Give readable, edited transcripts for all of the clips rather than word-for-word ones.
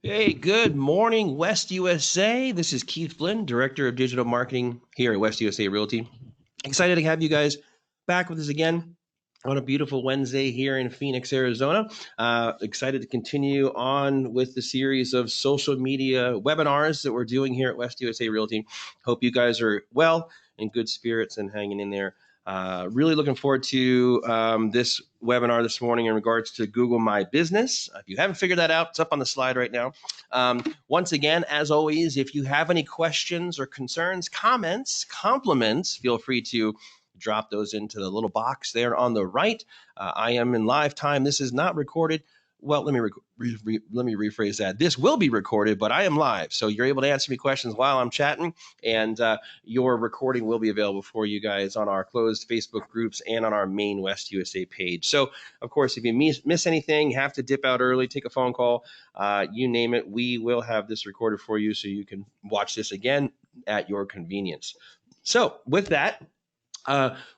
Hey, good morning, West USA. This is Keith Flynn, Director of Digital Marketing here at West USA Realty. Excited to have you guys back with us again on a beautiful Wednesday here in Phoenix, Arizona. Excited to continue on with the series of social media webinars that we're doing here at West USA Realty. Hope you guys are well, in good spirits, and hanging in there. Really looking forward to this webinar this morning in regards to Google My Business. If you haven't figured that out, it's up on the slide right now. Once again, as always, if you have any questions or concerns, comments, compliments, feel free to drop those into the little box there on the right. I am in live time. This is not recorded. Well, let me rephrase that. This will be recorded, but I am live, so you're able to answer me questions while I'm chatting, and your recording will be available for you guys on our closed Facebook groups and on our main West USA page. So, of course, if you miss anything, have to dip out early, take a phone call, you name it, we will have this recorded for you so you can watch this again at your convenience. So, with that,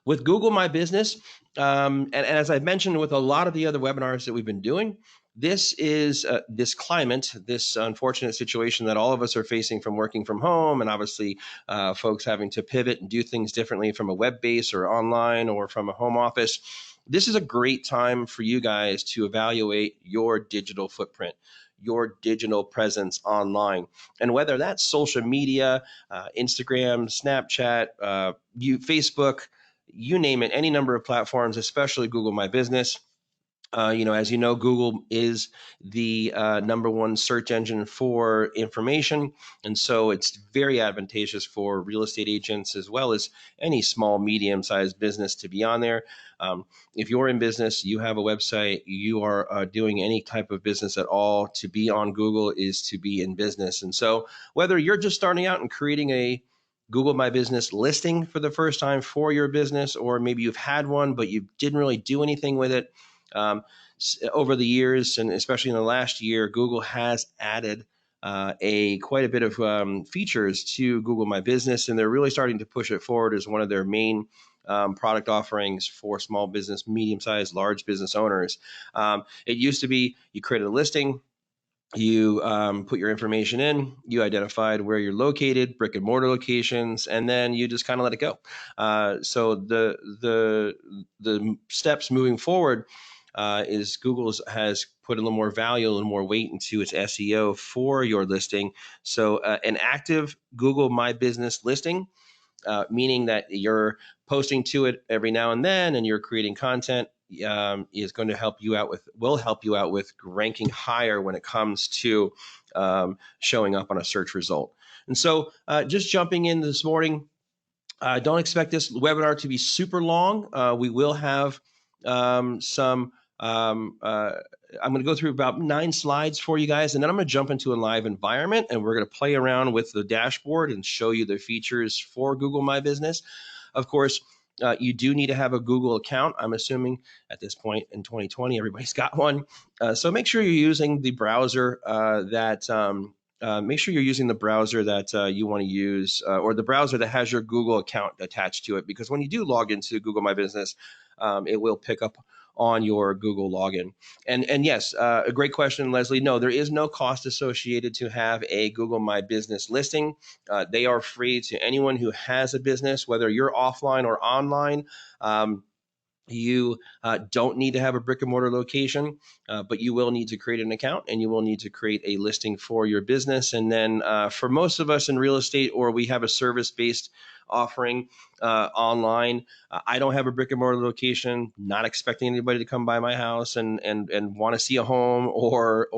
with Google My Business, and as I've mentioned with a lot of the other webinars that we've been doing, this is this climate, this unfortunate situation that all of us are facing from working from home, and obviously folks having to pivot and do things differently from a web base or online or from a home office. This is a great time for you guys to evaluate your digital footprint, your digital presence online, and whether that's social media, Instagram, Snapchat, Facebook, you name it, any number of platforms, especially Google My Business. As you know, Google is the number one search engine for information. And so it's very advantageous for real estate agents as well as any small, medium sized business to be on there. If you're in business, you have a website, you are doing any type of business at all, to be on Google is to be in business. And so whether you're just starting out and creating a Google My Business listing for the first time for your business, or maybe you've had one, but you didn't really do anything with it. Over the years, and especially in the last year, Google has added quite a bit of features to Google My Business, and they're really starting to push it forward as one of their main product offerings for small business, medium-sized, large business owners. It used to be you created a listing, you put your information in, you identified where you're located, brick and mortar locations, and then you just kind of let it go. So the steps moving forward is Google has put a little more value, a little more weight into its SEO for your listing. So an active Google My Business listing, meaning that you're posting to it every now and then, and you're creating content, is going to will help you out with ranking higher when it comes to showing up on a search result. And so, just jumping in this morning, don't expect this webinar to be super long. We will have some. I'm going to go through about 9 slides for you guys, and then I'm going to jump into a live environment, and we're going to play around with the dashboard and show you the features for Google My Business. Of course, you do need to have a Google account. I'm assuming at this point in 2020, everybody's got one. So make sure you're using the browser make sure you're using the browser that you want to use, or the browser that has your Google account attached to it, because when you do log into Google My Business, it will pick up on your Google login. And yes, a great question, Leslie. No, there is no cost associated to have a Google My Business listing. They are free to anyone who has a business, whether you're offline or online. You don't need to have a brick and mortar location, but you will need to create an account, and you will need to create a listing for your business. And then for most of us in real estate, or we have a service-based offering online, I don't have a brick and mortar location, not expecting anybody to come by my house and want to see a home, or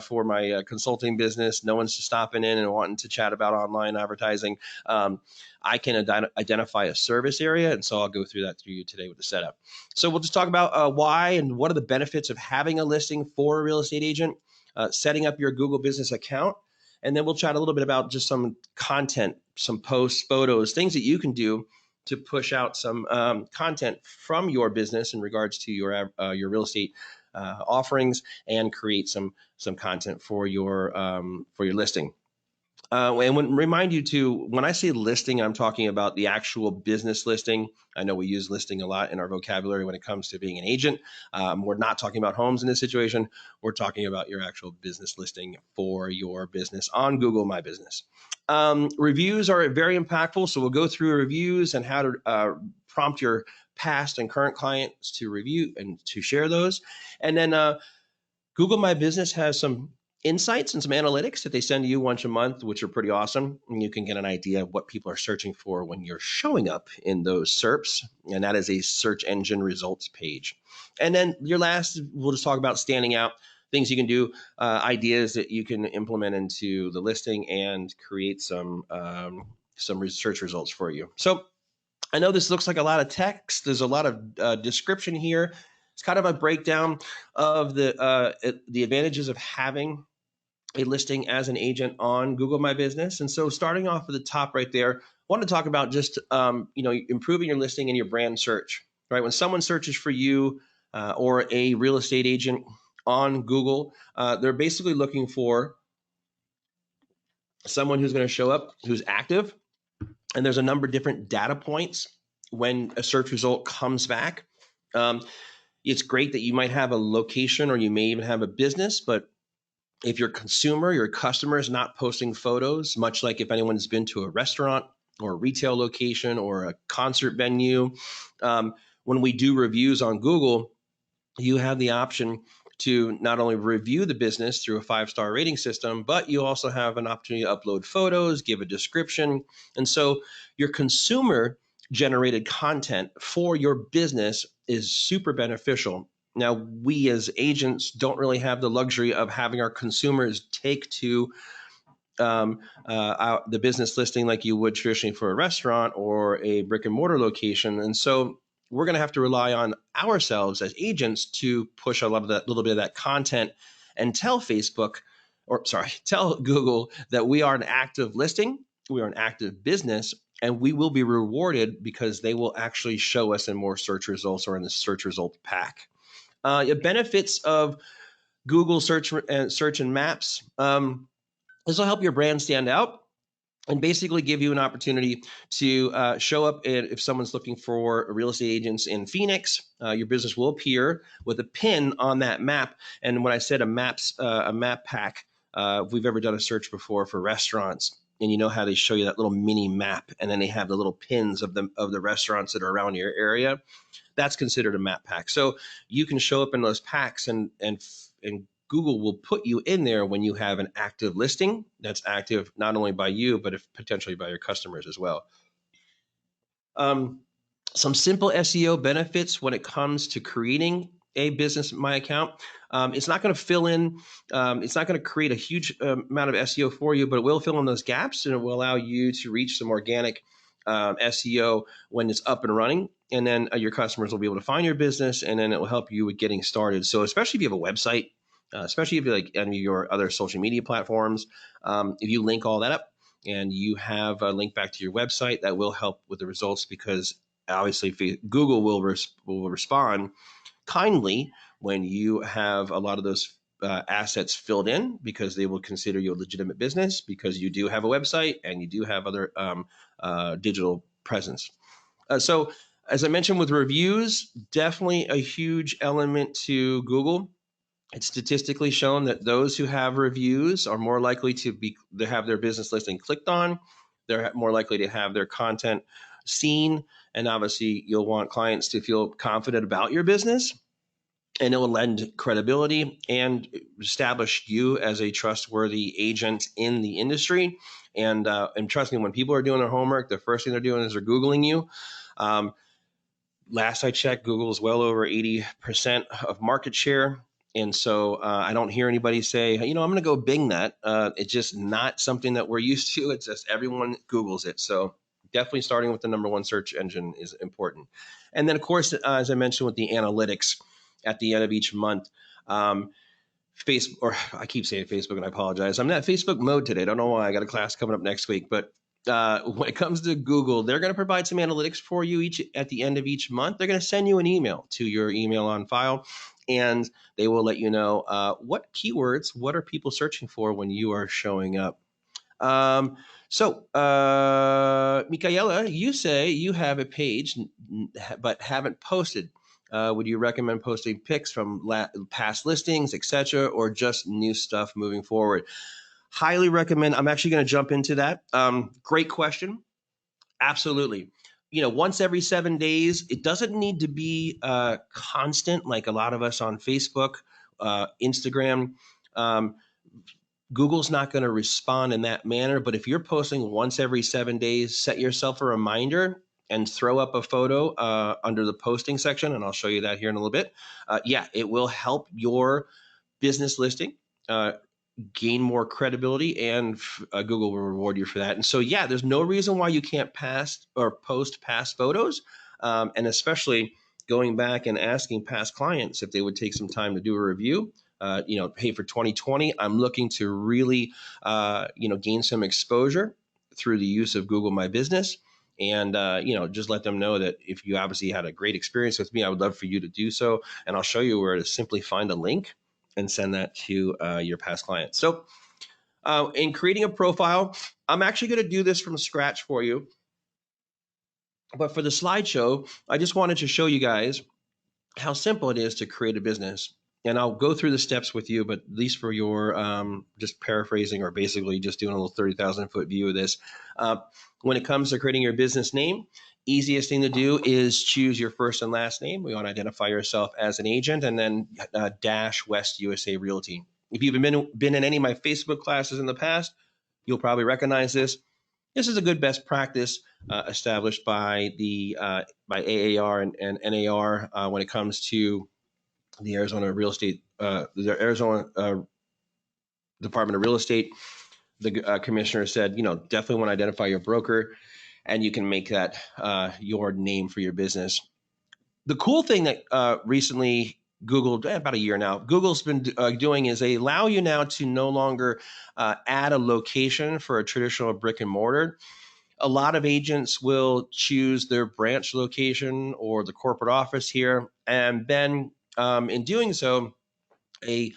for my consulting business, no one's stopping in and wanting to chat about online advertising. I can identify a service area, and so I'll go through that through you today with the setup. So we'll just talk about why and what are the benefits of having a listing for a real estate agent, setting up your Google business account, and then we'll chat a little bit about just some content, some posts, photos, things that you can do to push out some content from your business in regards to your real estate offerings, and create some content for your listing. And remind you too, when I say listing, I'm talking about the actual business listing. I know we use listing a lot in our vocabulary when it comes to being an agent. We're not talking about homes in this situation. We're talking about your actual business listing for your business on Google My Business. Reviews are very impactful. So we'll go through reviews and how to prompt your past and current clients to review and to share those. And then Google My Business has some insights and some analytics that they send to you once a month, which are pretty awesome. And you can get an idea of what people are searching for when you're showing up in those SERPs. And that is a search engine results page. And then your last, we'll just talk about standing out, things you can do, ideas that you can implement into the listing and create some research results for you. So I know this looks like a lot of text. There's a lot of description here. It's kind of a breakdown of the advantages of having a listing as an agent on Google My Business. And so, starting off at the top right there, I want to talk about just improving your listing and your brand search. Right, when someone searches for you or a real estate agent on Google, they're basically looking for someone who's going to show up, who's active, and there's a number of different data points when a search result comes back. Um, it's great that you might have a location or you may even have a business, but if your consumer, your customer is not posting photos, much like if anyone's been to a restaurant or a retail location or a concert venue, when we do reviews on Google, you have the option to not only review the business through a 5-star rating system, but you also have an opportunity to upload photos, give a description. And so your consumer generated content for your business is super beneficial. Now, we as agents don't really have the luxury of having our consumers take to the business listing like you would traditionally for a restaurant or a brick and mortar location. And so we're going to have to rely on ourselves as agents to push a lot of that, little bit of that content and tell Facebook, or sorry, tell Google that we are an active listing, we are an active business, and we will be rewarded because they will actually show us in more search results or in the search result pack. Benefits of Google search and maps. This will help your brand stand out and basically give you an opportunity to show up if someone's looking for real estate agents in Phoenix. Your business will appear with a pin on that map. And when I said a map pack, if we've ever done a search before for restaurants, and you know how they show you that little mini map, and then they have the little pins of the restaurants that are around your area, that's considered a map pack. So you can show up in those packs and Google will put you in there when you have an active listing that's active not only by you, but if potentially by your customers as well. Um, some simple SEO benefits when it comes to creating a business My Account. It's not going to fill in, it's not going to create a huge amount of SEO for you, but it will fill in those gaps and it will allow you to reach some organic SEO when it's up and running. And then your customers will be able to find your business and then it will help you with getting started. So, especially if you have a website, especially if you like any of your other social media platforms, if you link all that up and you have a link back to your website, that will help with the results because obviously Google will respond kindly when you have a lot of those assets filled in because they will consider you a legitimate business because you do have a website and you do have other digital presence. So as I mentioned with reviews, definitely a huge element to Google. It's statistically shown that those who have reviews are more likely to have their business listing clicked on. They're more likely to have their content seen. And obviously, you'll want clients to feel confident about your business. And it will lend credibility and establish you as a trustworthy agent in the industry. And trust me, when people are doing their homework, the first thing they're doing is they're Googling you. Last I checked, Google is well over 80% of market share. And so I don't hear anybody say, hey, I'm going to go Bing that. It's just not something that we're used to. It's just everyone Googles it. So definitely starting with the number one search engine is important. And then, of course, as I mentioned with the analytics at the end of each month, Facebook, or I keep saying Facebook and I apologize. I'm in that Facebook mode today. I don't know why. I got a class coming up next week. But when it comes to Google, they're going to provide some analytics for you at the end of each month. They're going to send you an email to your email on file, and they will let you know what keywords, what are people searching for when you are showing up. Michaela, you say you have a page but haven't posted. Would you recommend posting pics from past listings, etc., or just new stuff moving forward? Highly recommend. I'm actually going to jump into that. Great question. Absolutely. Once every 7 days, it doesn't need to be constant like a lot of us on Facebook, Instagram. Um, Google's not going to respond in that manner. But if you're posting once every 7 days, set yourself a reminder and throw up a photo under the posting section. And I'll show you that here in a little bit. Yeah, it will help your business listing. Gain more credibility, and Google will reward you for that. And so, yeah, there's no reason why you can't pass or post past photos, and especially going back and asking past clients if they would take some time to do a review. Hey, for 2020, I'm looking to really, gain some exposure through the use of Google My Business. And just let them know that if you obviously had a great experience with me, I would love for you to do so. And I'll show you where to simply find a link and send that to your past clients. So in creating a profile, I'm actually going to do this from scratch for you. But for the slideshow, I just wanted to show you guys how simple it is to create a business. And I'll go through the steps with you, but at least for your just paraphrasing or basically just doing a little 30,000 foot view of this. When it comes to creating your business name, easiest thing to do is choose your first and last name. We want to identify yourself as an agent, and then dash West USA Realty. If you've been in any of my Facebook classes in the past, you'll probably recognize this. This is a good best practice established by by AAR and NAR when it comes to the Arizona real estate, the Arizona Department of Real Estate. The commissioner said, definitely want to identify your broker, and you can make that your name for your business. The cool thing that recently Google, about a year now, Google's been doing is they allow you now to no longer add a location for a traditional brick and mortar. A lot of agents will choose their branch location or the corporate office here. And then in doing so, a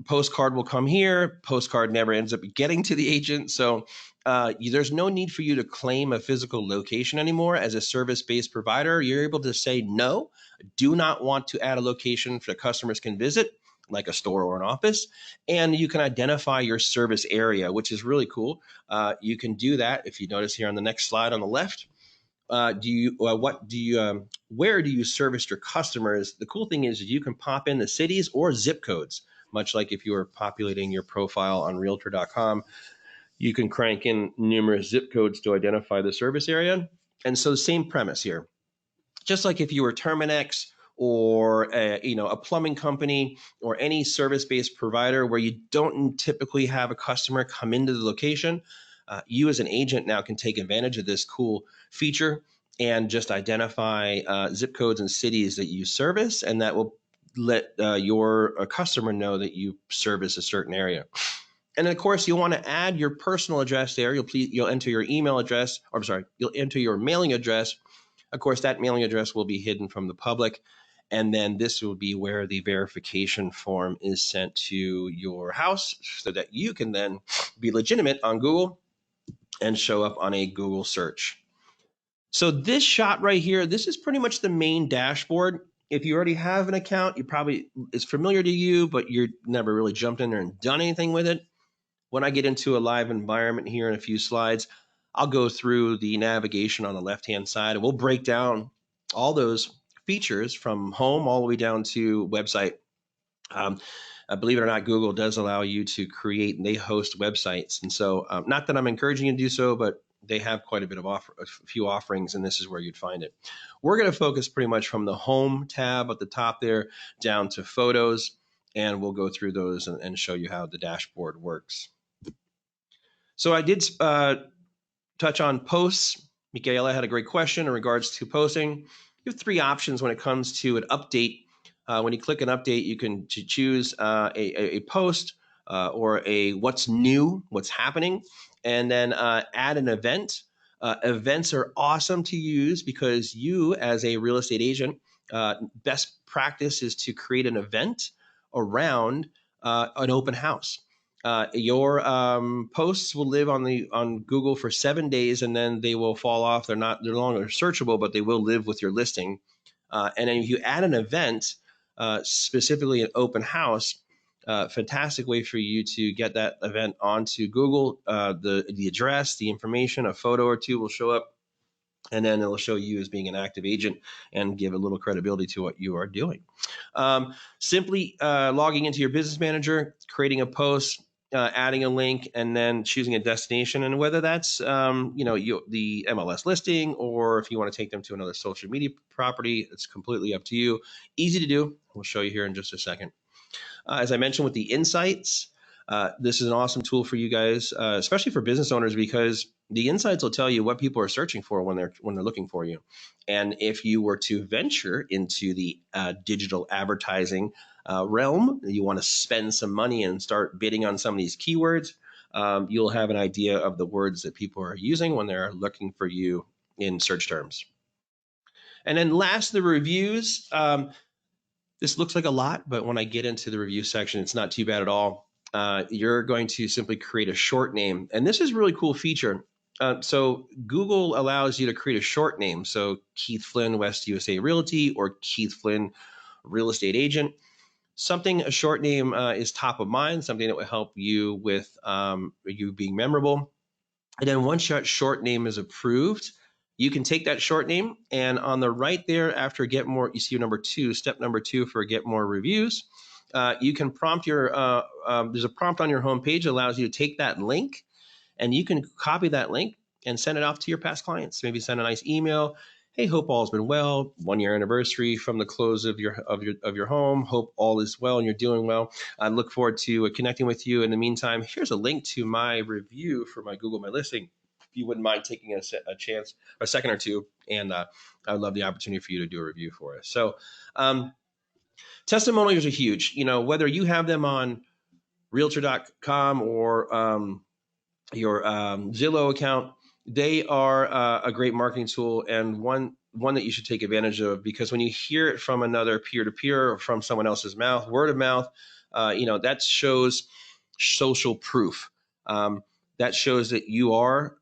postcard will come here. Postcard never ends up getting to the agent. So there's no need for you to claim a physical location anymore. As a service-based provider, you're able to say, no, do not want to add a location that customers can visit, like a store or an office. And you can identify your service area, which is really cool. You can do that if you notice here on the next slide on the left. Where do you service your customers? The cool thing is you can pop in the cities or zip codes, much like if you were populating your profile on realtor.com. You can crank in numerous zip codes to identify the service area. And so, same premise here. Just like if you were Terminex or a plumbing company or any service-based provider where you don't typically have a customer come into the location, you as an agent now can take advantage of this cool feature and just identify zip codes and cities that you service, and that will let your customer know that you service a certain area. And of course, you want to add your personal address there. You'll enter your email address, or I'm sorry, you'll enter your mailing address. Of course, that mailing address will be hidden from the public. And then this will be where the verification form is sent to your house so that you can then be legitimate on Google and show up on a Google search. So this shot right here, this is pretty much the main dashboard. If you already have an account, it's familiar to you, but you're never really jumped in there and done anything with it. When I get into a live environment here in a few slides, I'll go through the navigation on the left-hand side, and we'll break down all those features from home all the way down to website. Believe it or not, Google does allow you to create, and they host websites. And so not that I'm encouraging you to do so, but they have quite a bit of a few offerings, and this is where you'd find it. We're going to focus pretty much from the home tab at the top there down to photos, and we'll go through those and show you how the dashboard works. So I did touch on posts. Michaela had a great question in regards to posting. You have three options when it comes to an update. When you click an update, you can choose a post or a what's new, what's happening, and then add an event. Events are awesome to use because you, as a real estate agent, best practice is to create an event around an open house. Your posts will live on Google for 7 days, and then they will fall off. They're no longer searchable, but they will live with your listing. And then if you add an event, specifically an open house, fantastic way for you to get that event onto Google. The address, the information, a photo or two will show up, and then it'll show you as being an active agent and give a little credibility to what you are doing. Simply logging into your business manager, creating a post, adding a link, and then choosing a destination. And whether that's the MLS listing, or if you want to take them to another social media property, it's completely up to you. Easy to do. We'll show you here in just a second. As I mentioned with the insights, this is an awesome tool for you guys, especially for business owners, because the insights will tell you what people are searching for when they're looking for you. And if you were to venture into the digital advertising realm, you want to spend some money and start bidding on some of these keywords, you'll have an idea of the words that people are using when they're looking for you in search terms. And then last, the reviews. This looks like a lot, but when I get into the review section, it's not too bad at all. You're going to simply create a short name. And this is a really cool feature. So Google allows you to create a short name. So Keith Flynn, West USA Realty, or Keith Flynn, Real Estate Agent. A short name is top of mind, something that will help you with you being memorable. And then once that short name is approved, you can take that short name, and on the right there, after get more, you see step number two for get more reviews. You can prompt there's a prompt on your homepage that allows you to take that link, and you can copy that link and send it off to your past clients. Maybe send a nice email. Hey, hope all's been well. 1 year anniversary from the close of your home. Hope all is well and you're doing well. I look forward to connecting with you. In the meantime, here's a link to my review for my Google My Listing. If you wouldn't mind taking a second or two, and I would love the opportunity for you to do a review for us. So testimonials are huge. Whether you have them on Realtor.com or your Zillow account, they are a great marketing tool, and one that you should take advantage of, because when you hear it from another peer-to-peer or from someone else's mouth, word of mouth, that shows social proof. That shows that you are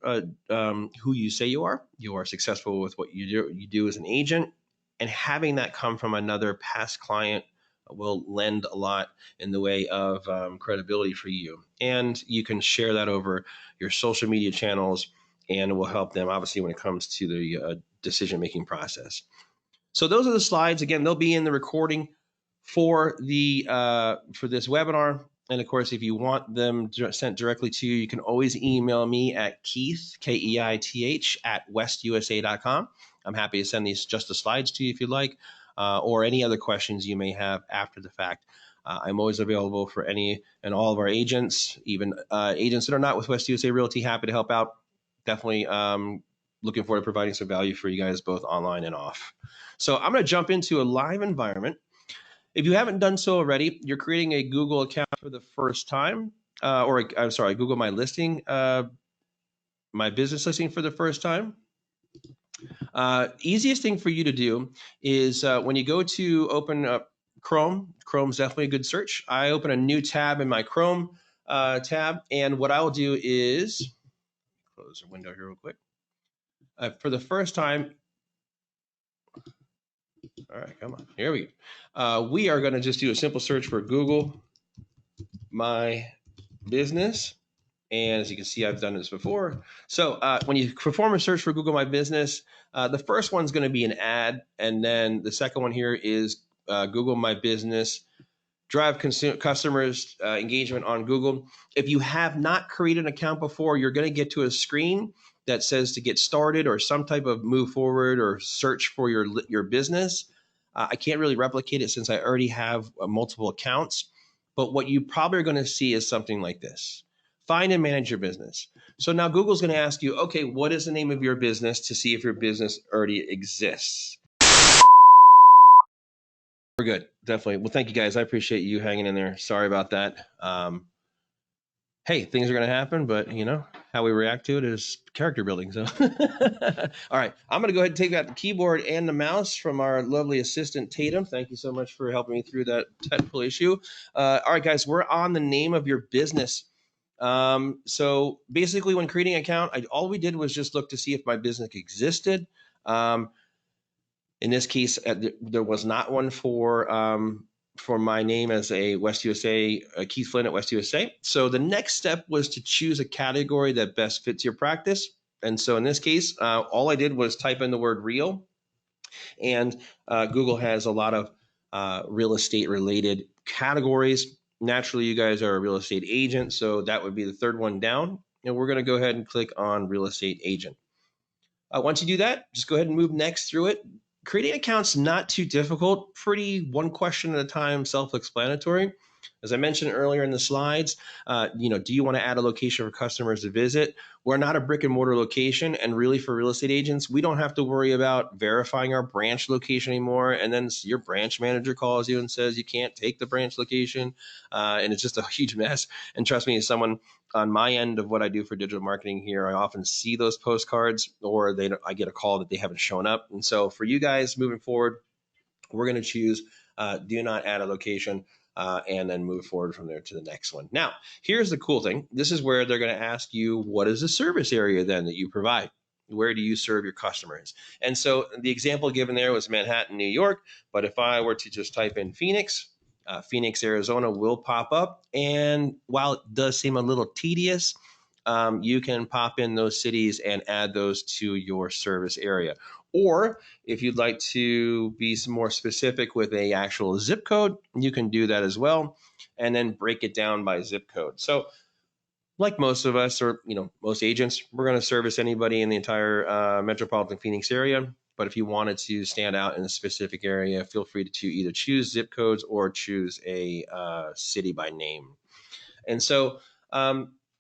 who you say you are. You are successful with what you do as an agent, and having that come from another past client will lend a lot in the way of credibility for you. And you can share that over your social media channels, and it will help them, obviously, when it comes to the decision-making process. So those are the slides. Again, they'll be in the recording for this webinar. And of course, if you want them sent directly to you, you can always email me at Keith, Keith, at westusa.com. I'm happy to send just the slides to you if you'd like, or any other questions you may have after the fact. I'm always available for any and all of our agents, even agents that are not with West USA Realty. Happy to help out. Definitely looking forward to providing some value for you guys, both online and off. So I'm going to jump into a live environment. If you haven't done so already, you're creating a Google account for the first time, Google My Listing, my business listing for the first time. Easiest thing for you to do is when you go to open up Chrome's definitely a good search. I open a new tab in my Chrome tab, and what I will do is close the window here real quick. For the first time, all right, come on, here we go. We are going to just do a simple search for Google My Business. And as you can see, I've done this before. So when you perform a search for Google My Business, the first one's going to be an ad. And then the second one here is Google My Business, drive customers engagement on Google. If you have not created an account before, you're going to get to a screen that says to get started or some type of move forward or search for your business. I can't really replicate it since I already have multiple accounts. But what you probably are going to see is something like this. Find and manage your business. So now Google's going to ask you, okay, what is the name of your business, to see if your business already exists. We're good, definitely. Well, thank you guys. I appreciate you hanging in there. Sorry about that. Hey, things are going to happen, but how we react to it is character building. So, all right, I'm going to go ahead and take that keyboard and the mouse from our lovely assistant, Tatum. Thank you so much for helping me through that technical issue. All right, guys, we're on the name of your business. So basically, when creating an account, all we did was just look to see if my business existed. Um, in this case, there was not one for my name as a West USA, Keith Flynn at West USA. So the next step was to choose a category that best fits your practice. And so in this case, all I did was type in the word real, and Google has a lot of real estate related categories. Naturally, you guys are a real estate agent, so that would be the third one down. And we're going to go ahead and click on real estate agent. Once you do that, just go ahead and move next through it. Creating accounts not too difficult, pretty one question at a time, self-explanatory. As I mentioned earlier in the slides, do you want to add a location for customers to visit? We're not a brick and mortar location, and really for real estate agents, we don't have to worry about verifying our branch location anymore. And then your branch manager calls you and says you can't take the branch location, and it's just a huge mess. And trust me, as someone on my end of what I do for digital marketing here, I often see those postcards, or I get a call that they haven't shown up. And so for you guys moving forward, we're going to choose do not add a location, and then move forward from there to the next one. Now, here's the cool thing. This is where they're going to ask you, what is the service area then that you provide? Where do you serve your customers? And so the example given there was Manhattan, New York. But if I were to just type in Phoenix, Phoenix, Arizona will pop up. And while it does seem a little tedious, you can pop in those cities and add those to your service area. Or if you'd like to be some more specific with a actual zip code, you can do that as well, and then break it down by zip code. So like most of us, or most agents, we're going to service anybody in the entire metropolitan Phoenix area. But if you wanted to stand out in a specific area, feel free to either choose zip codes or choose a city by name. And so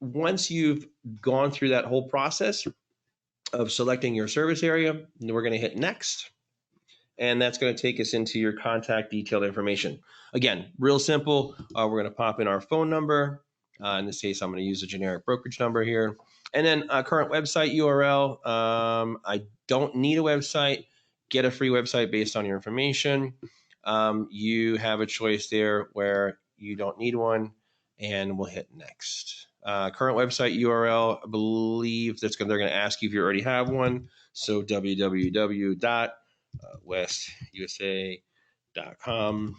once you've gone through that whole process of selecting your service area, we're going to hit next. And that's going to take us into your contact detailed information. Again, real simple. We're going to pop in our phone number. In this case, I'm going to use a generic brokerage number here. And then current website URL. I don't need a website. Get a free website based on your information. You have a choice there where you don't need one, and we'll hit next. Current website URL, I believe they're going to ask you if you already have one. So www.westusa.com,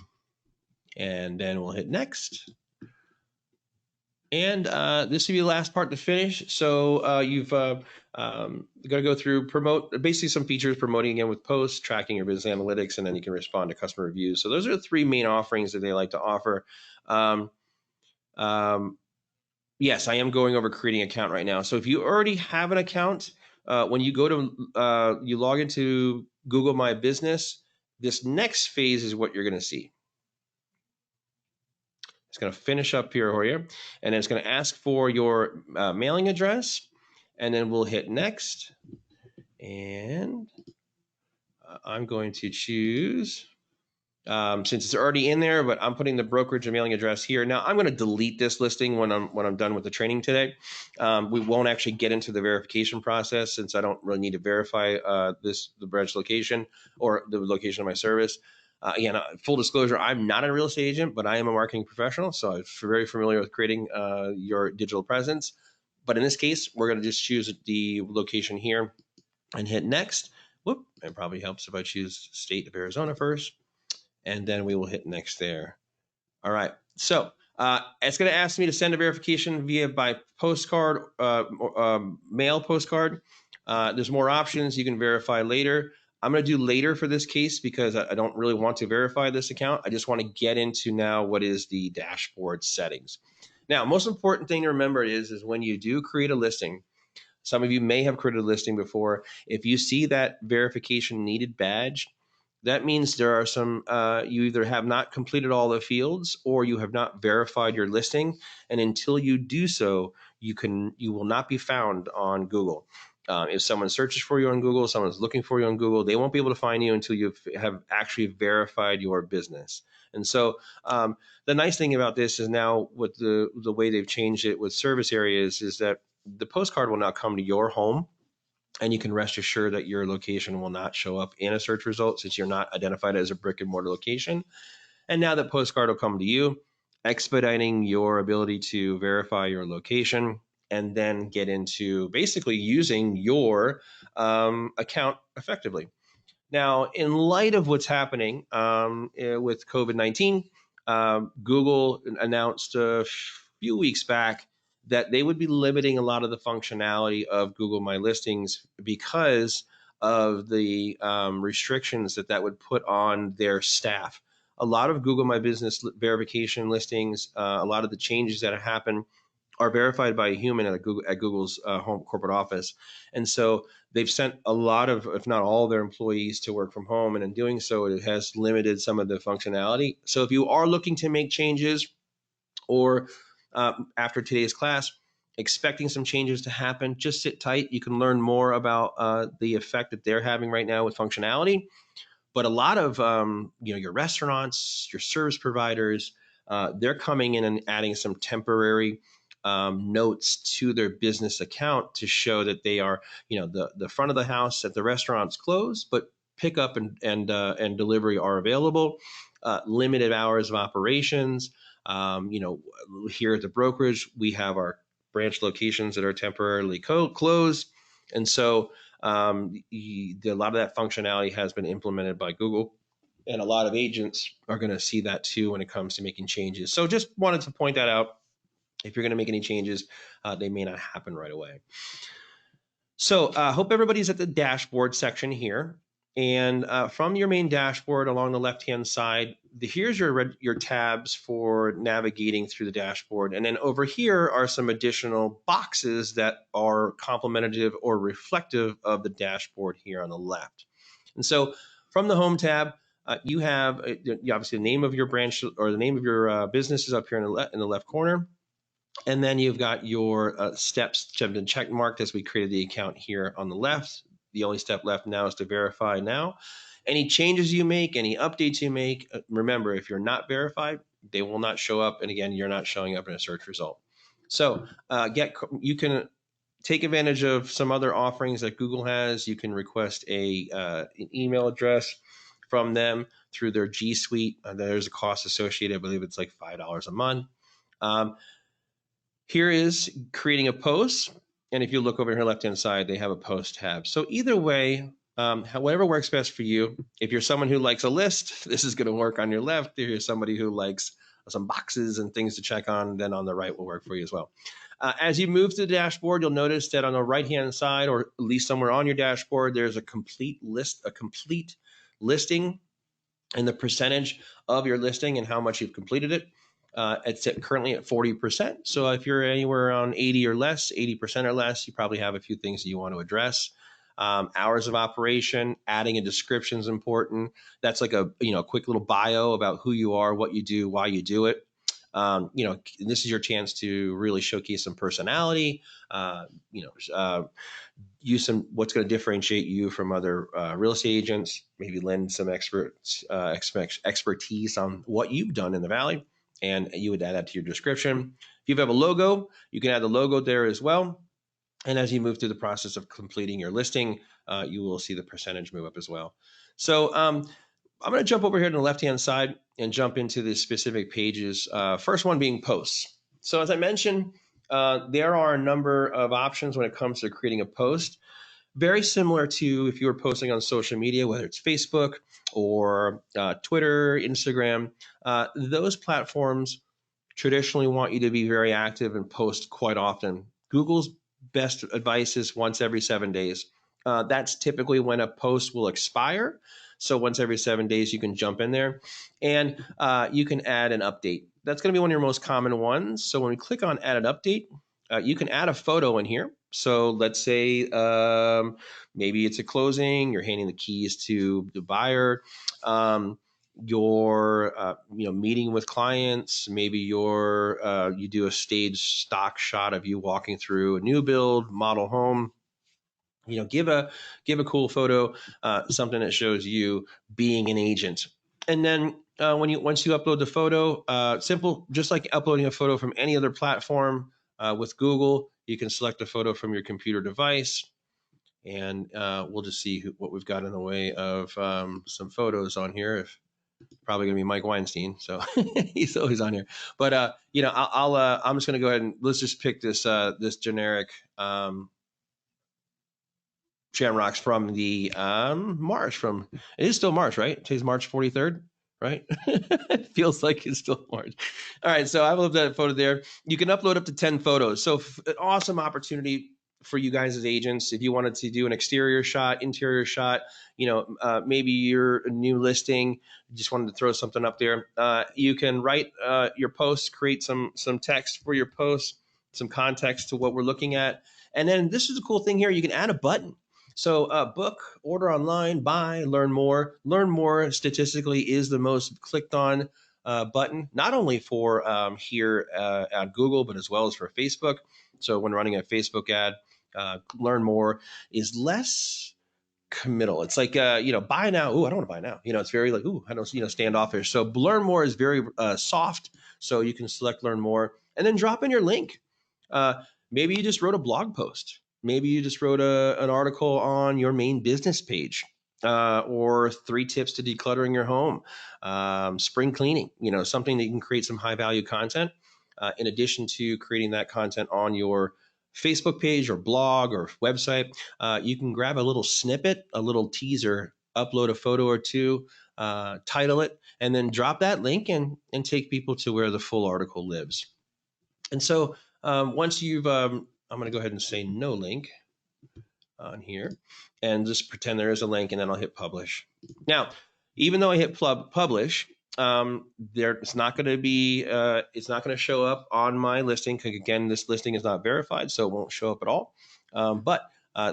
and then we'll hit next. And this will be the last part to finish. So you've got to go through basically some features, promoting again with posts, tracking your business analytics, and then you can respond to customer reviews. So those are the three main offerings that they like to offer. Yes, I am going over creating an account right now. So if you already have an account, when you go to you log into Google My Business, this next phase is what you're going to see. It's going to finish up here for you, and it's going to ask for your mailing address, and then we'll hit next. And I'm going to choose, since it's already in there, but I'm putting the brokerage and mailing address here. Now I'm going to delete this listing when I'm done with the training today. We won't actually get into the verification process, since I don't really need to verify the branch location or the location of my service. Again, full disclosure, I'm not a real estate agent, but I am a marketing professional, so I'm very familiar with creating your digital presence. But in this case, we're going to just choose the location here and hit next. Whoop, it probably helps if I choose state of Arizona first, and then we will hit next there. All right, so it's going to ask me to send a verification by postcard, mail postcard. There's more options. You can verify later. I'm going to do later for this case because I don't really want to verify this account. I just want to get into now what is the dashboard settings. Now, most important thing to remember is when you do create a listing, some of you may have created a listing before. If you see that verification needed badge, that means there are some, you either have not completed all the fields or you have not verified your listing. And until you do so, you will not be found on Google. If someone searches for you on Google, someone's looking for you on Google, they won't be able to find you until you have actually verified your business. And so the nice thing about this is now with the way they've changed it with service areas is that the postcard will now come to your home, and you can rest assured that your location will not show up in a search result since you're not identified as a brick and mortar location. And now that postcard will come to you, expediting your ability to verify your location, and then get into basically using your account effectively. Now, in light of what's happening with COVID-19, Google announced a few weeks back that they would be limiting a lot of the functionality of Google My Listings because of the restrictions that would put on their staff. A lot of Google My Business verification listings, a lot of the changes that have happened are verified by a human at Google's home corporate office. And so they've sent a lot of, if not all, their employees to work from home. And in doing so, it has limited some of the functionality. So if you are looking to make changes, or after today's class, expecting some changes to happen, just sit tight. You can learn more about the effect that they're having right now with functionality. But a lot of your restaurants, your service providers, they're coming in and adding some temporary notes to their business account to show that they are, the front of the house at the restaurant's closed, but pickup and delivery are available. Limited hours of operations. Here at the brokerage, we have our branch locations that are temporarily closed, and so a lot of that functionality has been implemented by Google, and a lot of agents are going to see that too when it comes to making changes. So just wanted to point that out. If you're going to make any changes, they may not happen right away. So hope everybody's at the dashboard section here. And from your main dashboard along the left-hand side, here's your tabs for navigating through the dashboard. And then over here are some additional boxes that are complementative or reflective of the dashboard here on the left. And so from the Home tab, you have obviously the name of your branch or the name of your business is up here in the left corner. And then you've got your steps which have been check marked as we created the account here on the left. The only step left now is to verify now. Any changes you make, any updates you make, remember, if you're not verified, they will not show up. And again, you're not showing up in a search result. So you can take advantage of some other offerings that Google has. You can request an email address from them through their G Suite. There's a cost associated. I believe it's like $5 a month. Here is creating a post. And if you look over here left-hand side, they have a post tab. So either way, however works best for you. If you're someone who likes a list, this is going to work on your left. If you're somebody who likes some boxes and things to check on, then on the right will work for you as well. As you move to the dashboard, you'll notice that on the right-hand side, or at least somewhere on your dashboard, there's a complete listing and the percentage of your listing and how much you've completed it. It's currently at 40%. So if you're anywhere around 80 or less, 80% or less, you probably have a few things that you want to address. Hours of operation, adding a description is important. That's like a quick little bio about who you are, what you do, why you do it. This is your chance to really showcase some personality. Use some what's going to differentiate you from other real estate agents. Maybe lend some expertise on what you've done in the Valley, and you would add that to your description. If you have a logo, you can add the logo there as well. And as you move through the process of completing your listing, you will see the percentage move up as well. So I'm going to jump over here to the left-hand side and jump into the specific pages. First one being posts. So as I mentioned, there are a number of options when it comes to creating a post. Very similar to if you were posting on social media, whether it's Facebook or Twitter, Instagram, those platforms traditionally want you to be very active and post quite often. Google's best advice is once every 7 days. That's typically when a post will expire. So once every 7 days, you can jump in there and you can add an update. That's going to be one of your most common ones. So when we click on add an update, you can add a photo in here. So let's say maybe it's a closing, you're handing the keys to the buyer. You're meeting with clients. Maybe you do a stage stock shot of you walking through a new build model home. Give a cool photo, something that shows you being an agent. And then once you upload the photo, simple, just like uploading a photo from any other platform with Google, you can select a photo from your computer device, and we'll just see what we've got in the way of some photos on here. Probably going to be Mike Weinstein. So he's always on here. But I'm just going to go ahead and let's just pick this generic Shamrocks from the March. From it is still March, right? Today's March 43rd, right? It feels like it's still March. All right, so I love that photo there. You can upload up to 10 photos. So an awesome opportunity for you guys as agents. If you wanted to do an exterior shot, interior shot, maybe you're a new listing, you just wanted to throw something up there. You can write your posts, create some text for your posts, some context to what we're looking at. And then this is a cool thing here. You can add a button. So book, order online, buy, learn more. Learn more statistically is the most clicked on button, not only for here at Google, but as well as for Facebook. So when running a Facebook ad, learn more is less committal. It's like, buy now. Oh, I don't want to buy now. It's very like, ooh, I don't, standoffish. So learn more is very soft. So you can select learn more and then drop in your link. Maybe you just wrote a blog post. Maybe you just wrote an article on your main business page, or 3 tips to decluttering your home, spring cleaning, something that you can create some high value content, in addition to creating that content on your Facebook page or blog or website. You can grab a little snippet, a little teaser, upload a photo or two, title it, and then drop that link and take people to where the full article lives. And so once you've, I'm going to go ahead and say no link on here and just pretend there is a link, and then I'll hit publish. Now, even though I hit publish, it's not going to show up on my listing, because again, this listing is not verified, so it won't show up at all. But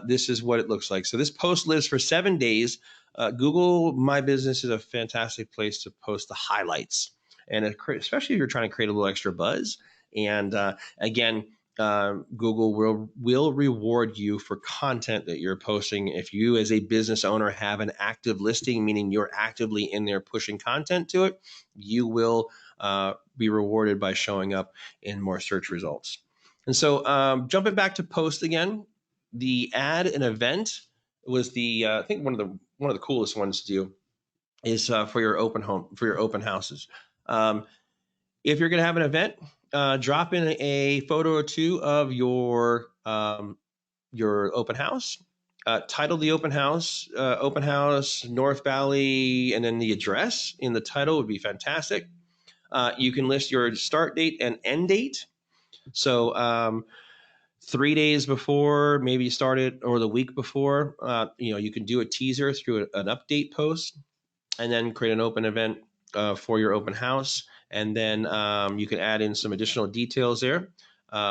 this is what it looks like. So this post lives for 7 days. Google My Business is a fantastic place to post the highlights, and especially if you're trying to create a little extra buzz. And again, Google will reward you for content that you're posting. If you as a business owner have an active listing, meaning you're actively in there pushing content to it, you will be rewarded by showing up in more search results. And so jumping back to post again, the add an event was I think one of the coolest ones to do is for your open houses. If you're going to have an event, drop in a photo or two of your open house. Title the open house North Valley, and then the address in the title would be fantastic. You can list your start date and end date. So 3 days before, maybe you start it, or the week before, you can do a teaser through an update post, and then create an open event for your open house. And then you can add in some additional details there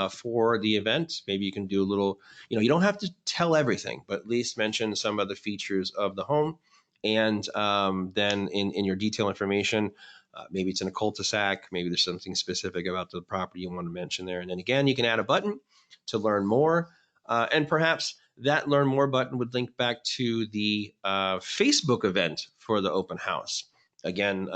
for the event. Maybe you can do a little, you don't have to tell everything, but at least mention some of the features of the home. And then in your detail information, maybe it's in a cul-de-sac, maybe there's something specific about the property you want to mention there. And then again, you can add a button to learn more. And perhaps that learn more button would link back to the Facebook event for the open house. Again,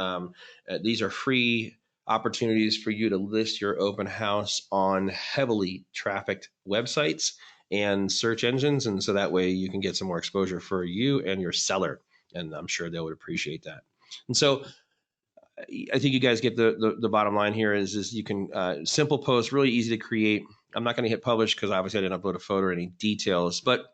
these are free opportunities for you to list your open house on heavily trafficked websites and search engines. And so that way you can get some more exposure for you and your seller. And I'm sure they would appreciate that. And so I think you guys get the bottom line here is you can simple post, really easy to create. I'm not going to hit publish because obviously I didn't upload a photo or any details, but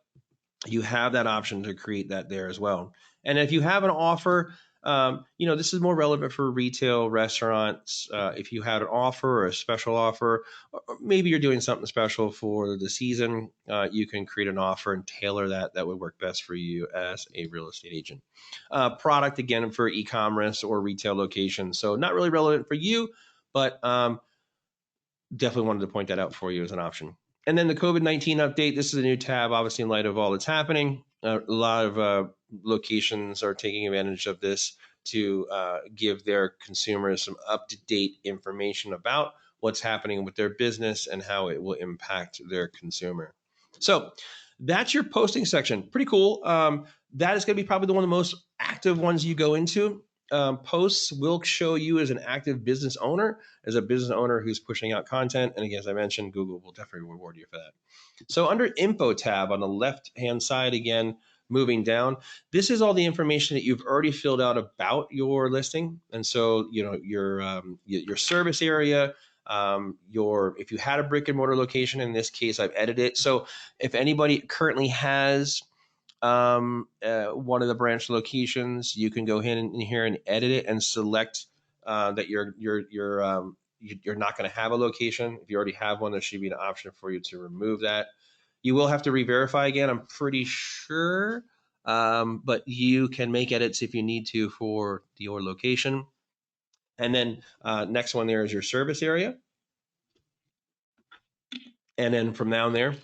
you have that option to create that there as well. And if you have an offer, this is more relevant for retail restaurants. If you had an offer or a special offer, or maybe you're doing something special for the season, you can create an offer and tailor that. That would work best for you as a real estate agent. Product, again, for e-commerce or retail locations. So not really relevant for you, but definitely wanted to point that out for you as an option. And then the COVID-19 update. This is a new tab, obviously, in light of all that's happening. A lot of locations are taking advantage of this to give their consumers some up-to-date information about what's happening with their business and how it will impact their consumer. So that's your posting section. Pretty cool. That is going to be probably one of the most active ones you go into. Posts will show you as an active business owner, as a business owner who's pushing out content. And again, as I mentioned, Google will definitely reward you for that. So under info tab on the left-hand side, again, moving down, this is all the information that you've already filled out about your listing. And so, your service area, your if you had a brick and mortar location, in this case, I've edited it. So if anybody currently has one of the branch locations, you can go in here and edit it and select that you're not going to have a location. If you already have one, there should be an option for you to remove that. You will have to re-verify again, I'm pretty sure, but you can make edits if you need to for your location. And then next one there is your service area. And then from down there,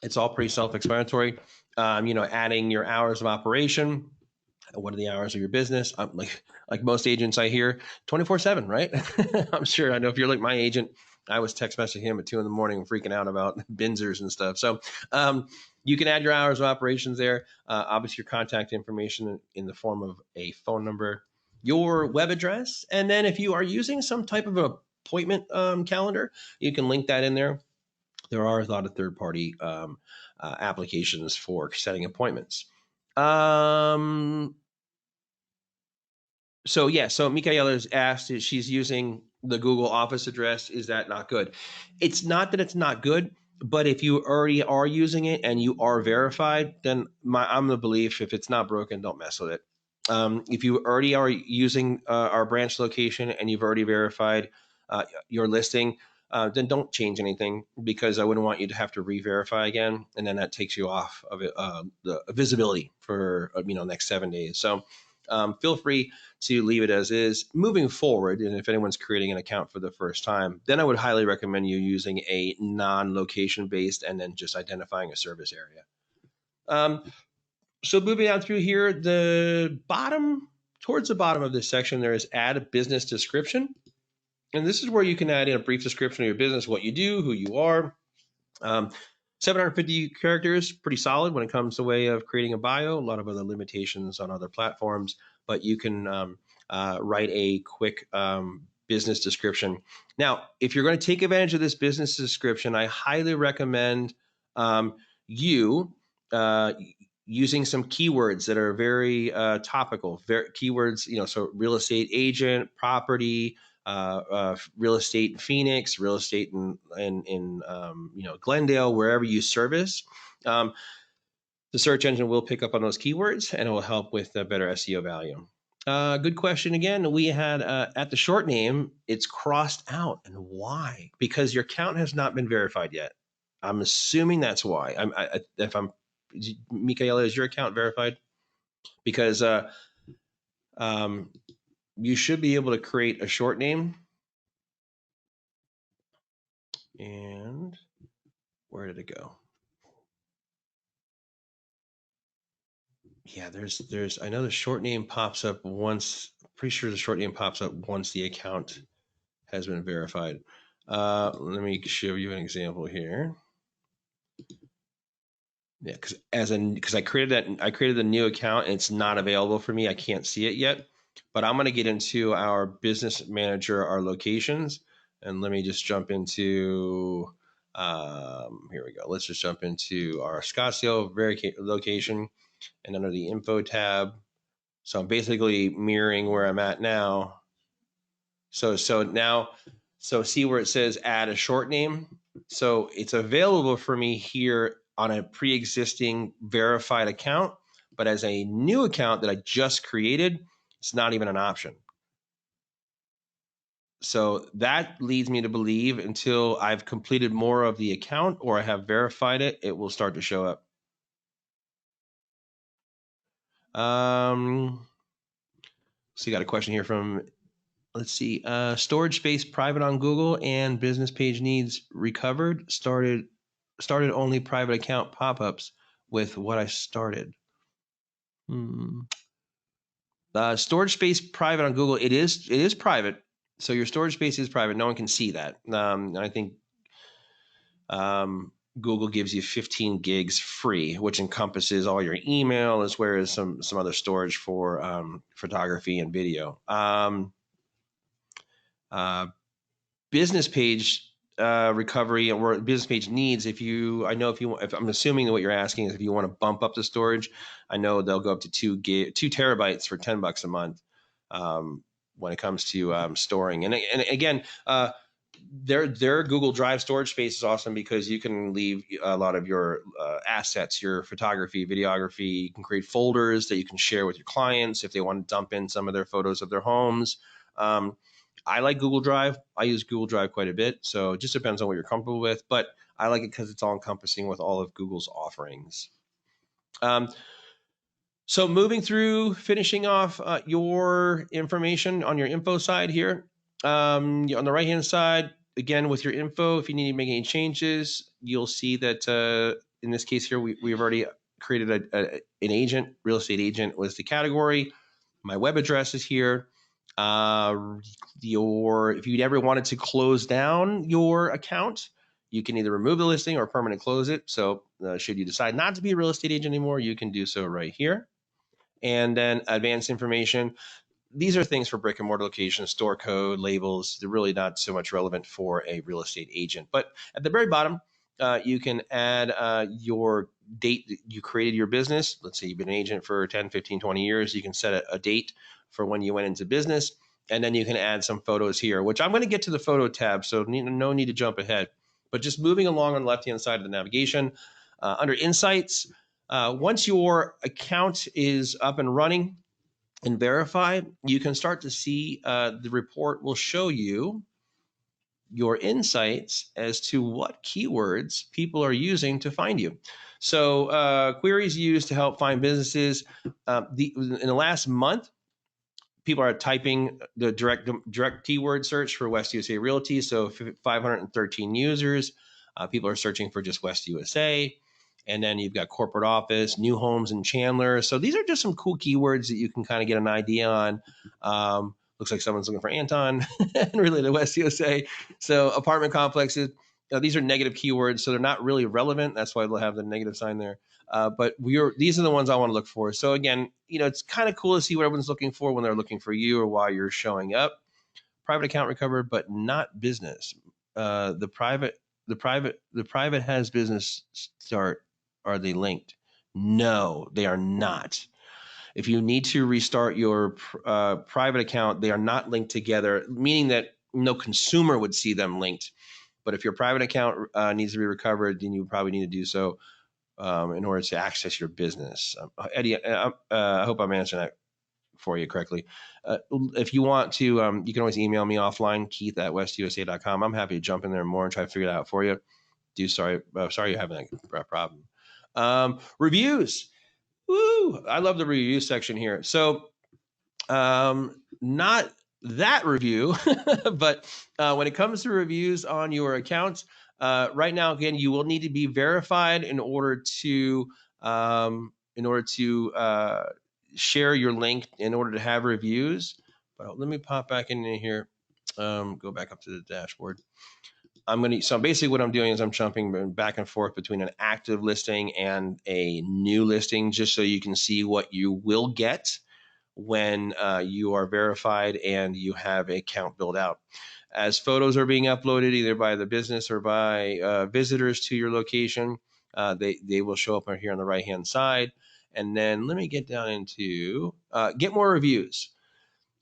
it's all pretty self-explanatory. Adding your hours of operation. What are the hours of your business? Like most agents I hear, 24/7, right? I'm sure. I know if you're like my agent, I was text messaging him at 2 a.m, freaking out about Benzers and stuff. So you can add your hours of operations there. Obviously, your contact information in the form of a phone number, your web address, and then if you are using some type of appointment calendar, you can link that in there. There are a lot of third-party applications for setting appointments. So Michaela's asked if she's using the Google Office address. Is that not good? It's not that it's not good, but if you already are using it and you are verified, then I'm the belief if it's not broken, don't mess with it. If you already are using our branch location and you've already verified your listing, then don't change anything, because I wouldn't want you to have to re-verify again, and then that takes you off of it, the visibility for next 7 days. So feel free to leave it as is moving forward. And if anyone's creating an account for the first time, then I would highly recommend you using a non-location based and then just identifying a service area. So moving on through here, towards the bottom of this section, there is add a business description. And this is where you can add in a brief description of your business, what you do, who you are. 750 characters, pretty solid when it comes to way of creating a bio. A lot of other limitations on other platforms, but you can write a quick business description. Now, if you're going to take advantage of this business description, I highly recommend you using some keywords that are very topical. Keywords, so real estate agent, property, real estate in Phoenix, real estate in Glendale, wherever you service. The search engine will pick up on those keywords, and it will help with a better SEO value. Good question again. We had at the short name, it's crossed out. And why? Because your account has not been verified yet. I'm assuming that's why. Michaela, is your account verified? Because you should be able to create a short name. And where did it go? Yeah, I know the short name pops up once. Pretty sure the short name pops up once the account has been verified. Let me show you an example here. Yeah, because I created the new account and it's not available for me. I can't see it yet, but I'm going to get into our business manager, our locations, and let me just jump into. Here we go. Let's just jump into our Scottsdale location, and under the info tab. So I'm basically mirroring where I'm at now. So see where it says add a short name. So it's available for me here on a pre-existing verified account, but as a new account that I just created, it's not even an option. So that leads me to believe until I've completed more of the account or I have verified it, it will start to show up. So you got a question here from, let's see, storage space private on Google and business page needs recovered. Started only private account pop-ups with what I started. Storage space private on Google. It is private. So your storage space is private. No one can see that. I think Google gives you 15 gigs free, which encompasses all your email as well as some other storage for photography and video. Business page recovery or business page needs, if I'm assuming that what you're asking is if you want to bump up the storage, I know they'll go up to 2 terabytes for $10 a month when it comes to storing. And again, their Google Drive storage space is awesome because you can leave a lot of your assets, your photography, videography. You can create folders that you can share with your clients if they want to dump in some of their photos of their homes. I like Google Drive. I use Google Drive quite a bit, so it just depends on what you're comfortable with. But I like it because it's all encompassing with all of Google's offerings. So moving through, finishing off your information on your info side here. On the right-hand side, again, with your info, if you need to make any changes, you'll see that in this case here, we've already created an agent. Real estate agent was the category. My web address is here. If you ever wanted to close down your account, you can either remove the listing or permanent close it. So should you decide not to be a real estate agent anymore, you can do so right here. And then advanced information. These are things for brick and mortar locations, store code, labels. They're really not so much relevant for a real estate agent. But at the very bottom, you can add your date that you created your business. Let's say you've been an agent for 10, 15, 20 years. You can set a date for when you went into business. And then you can add some photos here, which I'm going to get to the photo tab. So no need to jump ahead. But just moving along on the left-hand side of the navigation, under Insights, once your account is up and running and verified, you can start to see the report will show you your insights as to what keywords people are using to find you. So queries used to help find businesses. In the last month, people are typing the direct keyword search for West USA Realty. So 513 users. People are searching for just West USA. And then you've got corporate office, new homes in Chandler. So these are just some cool keywords that you can kind of get an idea on. Looks like someone's looking for Anton and related to West USA. So apartment complexes. These are negative keywords, so they're not really relevant. That's why they'll have the negative sign there. But these are the ones I want to look for. So again, it's kind of cool to see what everyone's looking for when they're looking for you or why you're showing up. Private account recovered, but not business. The private has business start. Are they linked? No, they are not. If you need to restart your private account, they are not linked together, meaning that no consumer would see them linked. But if your private account needs to be recovered, then you probably need to do so in order to access your business. Eddie, I hope I'm answering that for you correctly. If you want to, you can always email me offline, keith@westusa.com. I'm happy to jump in there more and try to figure it out for you. Sorry you're having that problem. Reviews. Woo! I love the review section here. So not that review, but when it comes to reviews on your accounts, right now, again, you will need to be verified in order to share your link in order to have reviews. But let me pop back in here. Go back up to the dashboard. So basically what I'm doing is I'm jumping back and forth between an active listing and a new listing, just so you can see what you will get when you are verified and you have an account built out. As photos are being uploaded either by the business or by visitors to your location, they will show up here on the right-hand side. And then let me get down into get more reviews.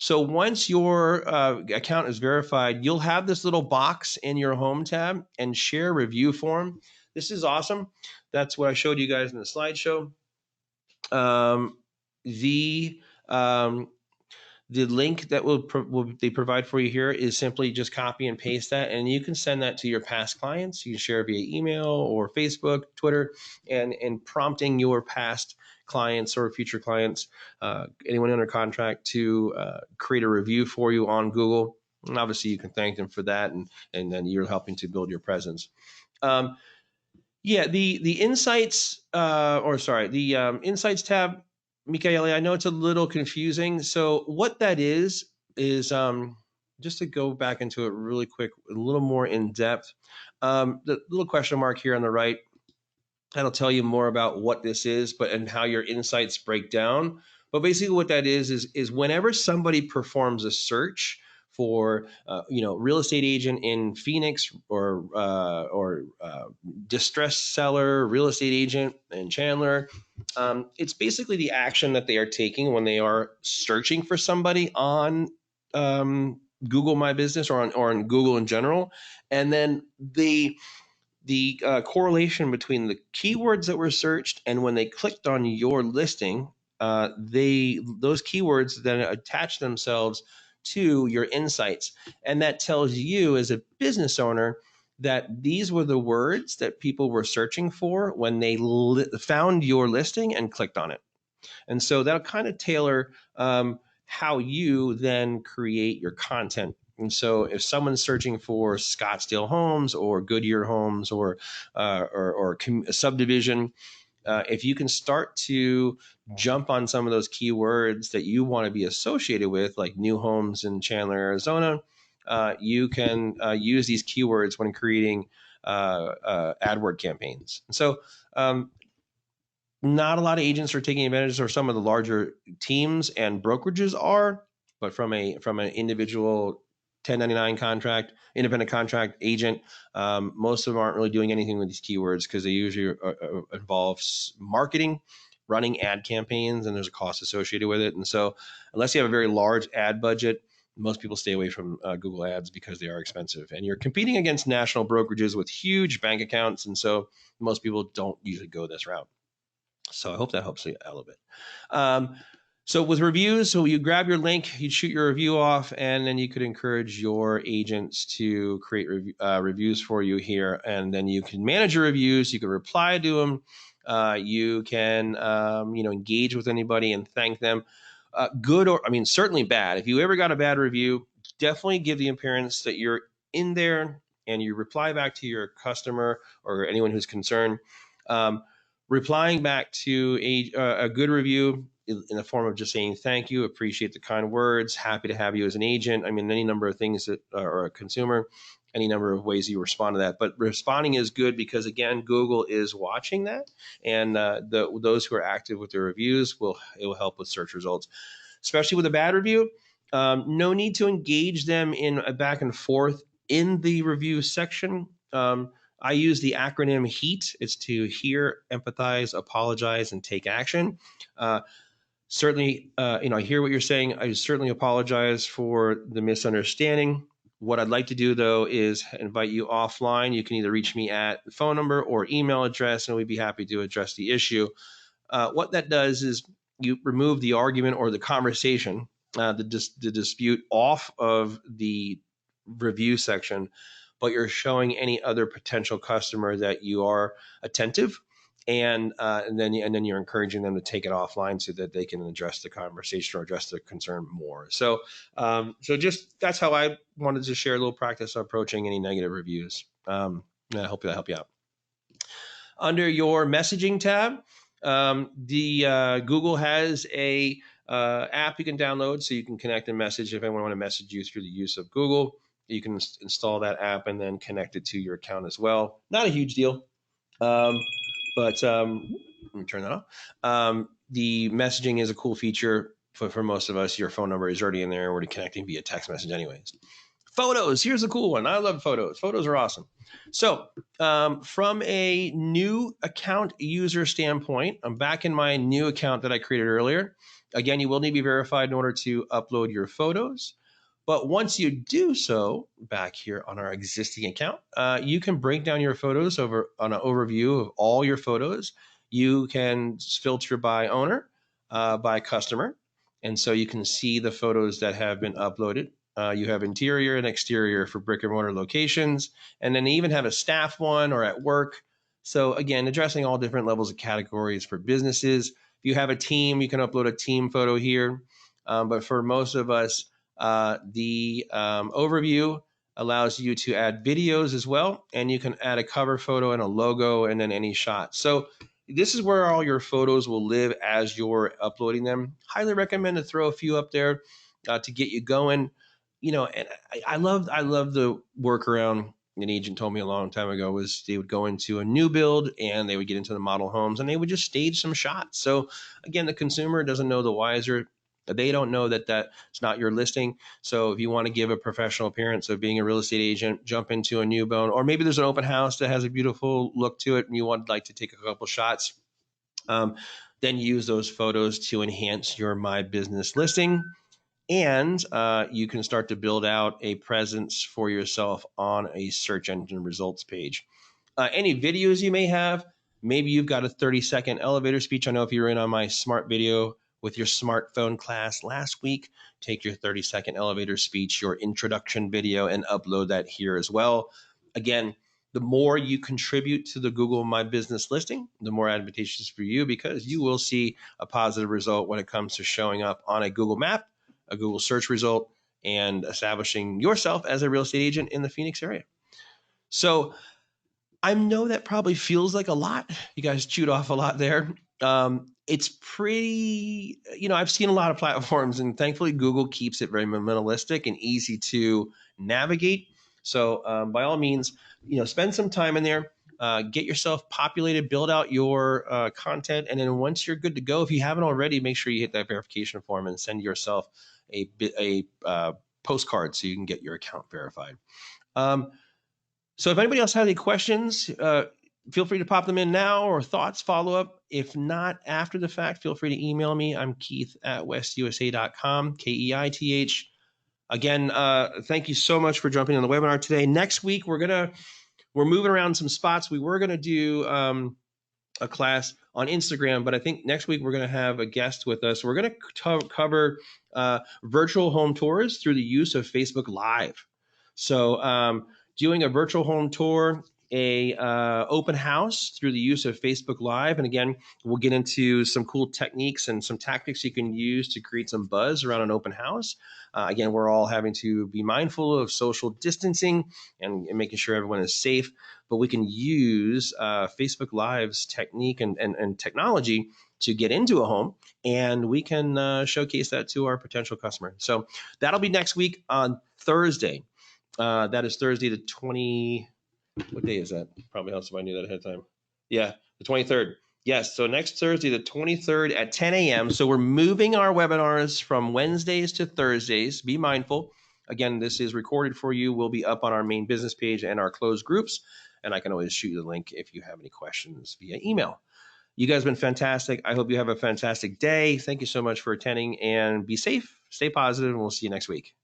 So once your account is verified, you'll have this little box in your home tab and share review form. This is awesome. That's what I showed you guys in the slideshow. The link that they provide for you here is simply just copy and paste that, and you can send that to your past clients. You can share via email or Facebook, Twitter, and prompting your past clients or future clients, anyone under contract, to create a review for you on Google. And obviously, you can thank them for that, and then you're helping to build your presence. The Insights, the Insights tab, Michaele, I know it's a little confusing. So what that is just to go back into it really quick, a little more in depth. The little question mark here on the right, that'll tell you more about what this is, and how your insights break down. But basically what that is whenever somebody performs a search for real estate agent in Phoenix, or distressed seller, real estate agent in Chandler. It's basically the action that they are taking when they are searching for somebody on Google My Business, or on Google in general, and then the correlation between the keywords that were searched and when they clicked on your listing, those keywords then attach themselves to your insights, and that tells you as a business owner that these were the words that people were searching for when they found your listing and clicked on it. And so that'll kind of tailor how you then create your content. And so if someone's searching for Scottsdale homes or Goodyear homes, or a subdivision, if you can start to jump on some of those keywords that you want to be associated with, like new homes in Chandler, Arizona, you can use these keywords when creating AdWord campaigns. And so not a lot of agents are taking advantage, or some of the larger teams and brokerages are, but from an individual 1099 contract, independent contract agent, most of them aren't really doing anything with these keywords because they usually involve marketing, running ad campaigns, and there's a cost associated with it. And so unless you have a very large ad budget, most people stay away from Google ads because they are expensive, and you're competing against national brokerages with huge bank accounts. And so most people don't usually go this route. So I hope that helps you out a little bit. So with reviews, so you grab your link, you shoot your review off, and then you could encourage your agents to create reviews for you here. And then you can manage your reviews. You can reply to them. You can engage with anybody and thank them. Good, or certainly bad. If you ever got a bad review, definitely give the appearance that you're in there and you reply back to your customer or anyone who's concerned. Replying back to a good review in the form of just saying thank you, appreciate the kind words, happy to have you as an agent. Any number of things that, or a consumer, any number of ways you respond to that. But responding is good because, again, Google is watching that, and those who are active with their reviews it will help with search results, especially with a bad review. No need to engage them in a back and forth in the review section. I use the acronym HEAT. It's to hear, empathize, apologize, and take action. Certainly, I hear what you're saying. I certainly apologize for the misunderstanding. What I'd like to do, though, is invite you offline. You can either reach me at the phone number or email address, and we'd be happy to address the issue. What that does is you remove the argument or the conversation, the dispute off of the review section, but you're showing any other potential customer that you are attentive, and then you're encouraging them to take it offline so that they can address the conversation or address the concern more. So just that's how I wanted to share a little practice on approaching any negative reviews. I hope that help you out. Under your messaging tab, Google has a app you can download so you can connect and message. If anyone want to message you through the use of Google, you can install that app and then connect it to your account as well. Not a huge deal, but let me turn that off. The messaging is a cool feature for most of us. Your phone number is already in there. We're connecting via text message anyways. Photos. Here's a cool one. I love photos. Photos are awesome. So from a new account user standpoint, I'm back in my new account that I created earlier. Again, you will need to be verified in order to upload your photos. But once you do so, back here on our existing account, you can break down your photos on an overview of all your photos. You can filter by owner, by customer. And so you can see the photos that have been uploaded. You have interior and exterior for brick and mortar locations, and then they even have a staff one or at work. So again, addressing all different levels of categories for businesses. If you have a team, you can upload a team photo here. But for most of us, the overview allows you to add videos as well, and you can add a cover photo and a logo and then any shot. So this is where all your photos will live as you're uploading them. Highly recommend to throw a few up there to get you going. And I love the workaround. An agent told me a long time ago was they would go into a new build and they would get into the model homes and they would just stage some shots. So again, the consumer doesn't know the wiser. They don't know that that's not your listing. So if you want to give a professional appearance of being a real estate agent, jump into a new bone, or maybe there's an open house that has a beautiful look to it and you would like to take a couple shots, then use those photos to enhance your My Business listing. And you can start to build out a presence for yourself on a search engine results page. Any videos you may have, maybe you've got a 30-second elevator speech. I know if you were in on my smart video with your smartphone class last week, take your 30-second elevator speech, your introduction video, and upload that here as well. Again, the more you contribute to the Google My Business listing, the more advantageous for you, because you will see a positive result when it comes to showing up on a Google map, a Google search result, and establishing yourself as a real estate agent in the Phoenix area. So I know that probably feels like a lot. You guys chewed off a lot there. It's pretty, I've seen a lot of platforms, and thankfully Google keeps it very minimalistic and easy to navigate. So by all means, spend some time in there, get yourself populated, build out your content, and then once you're good to go, if you haven't already, make sure you hit that verification form and send yourself a postcard so you can get your account verified. So if anybody else has any questions, feel free to pop them in now, or thoughts, follow up. If not after the fact, feel free to email me. I'm keith@westyusa.com, Keith. Again, thank you so much for jumping on the webinar today. Next week, we're moving around some spots. We were going to do a class on Instagram, but I think next week we're going to have a guest with us. We're going to cover virtual home tours through the use of Facebook Live. So doing a virtual home tour, a open house through the use of Facebook Live. And again, we'll get into some cool techniques and some tactics you can use to create some buzz around an open house. Again, we're all having to be mindful of social distancing and making sure everyone is safe, but we can use Facebook Live's technique and technology to get into a home, and we can showcase that to our potential customer. So that'll be next week on Thursday. That is Thursday the 20. What day is that? Probably helps if I knew that ahead of time. Yeah, the 23rd. Yes, so next Thursday, the 23rd at 10 a.m. So we're moving our webinars from Wednesdays to Thursdays. Be mindful. Again, this is recorded for you. We'll be up on our main business page and our closed groups. And I can always shoot you the link if you have any questions via email. You guys have been fantastic. I hope you have a fantastic day. Thank you so much for attending, and be safe, stay positive, and we'll see you next week.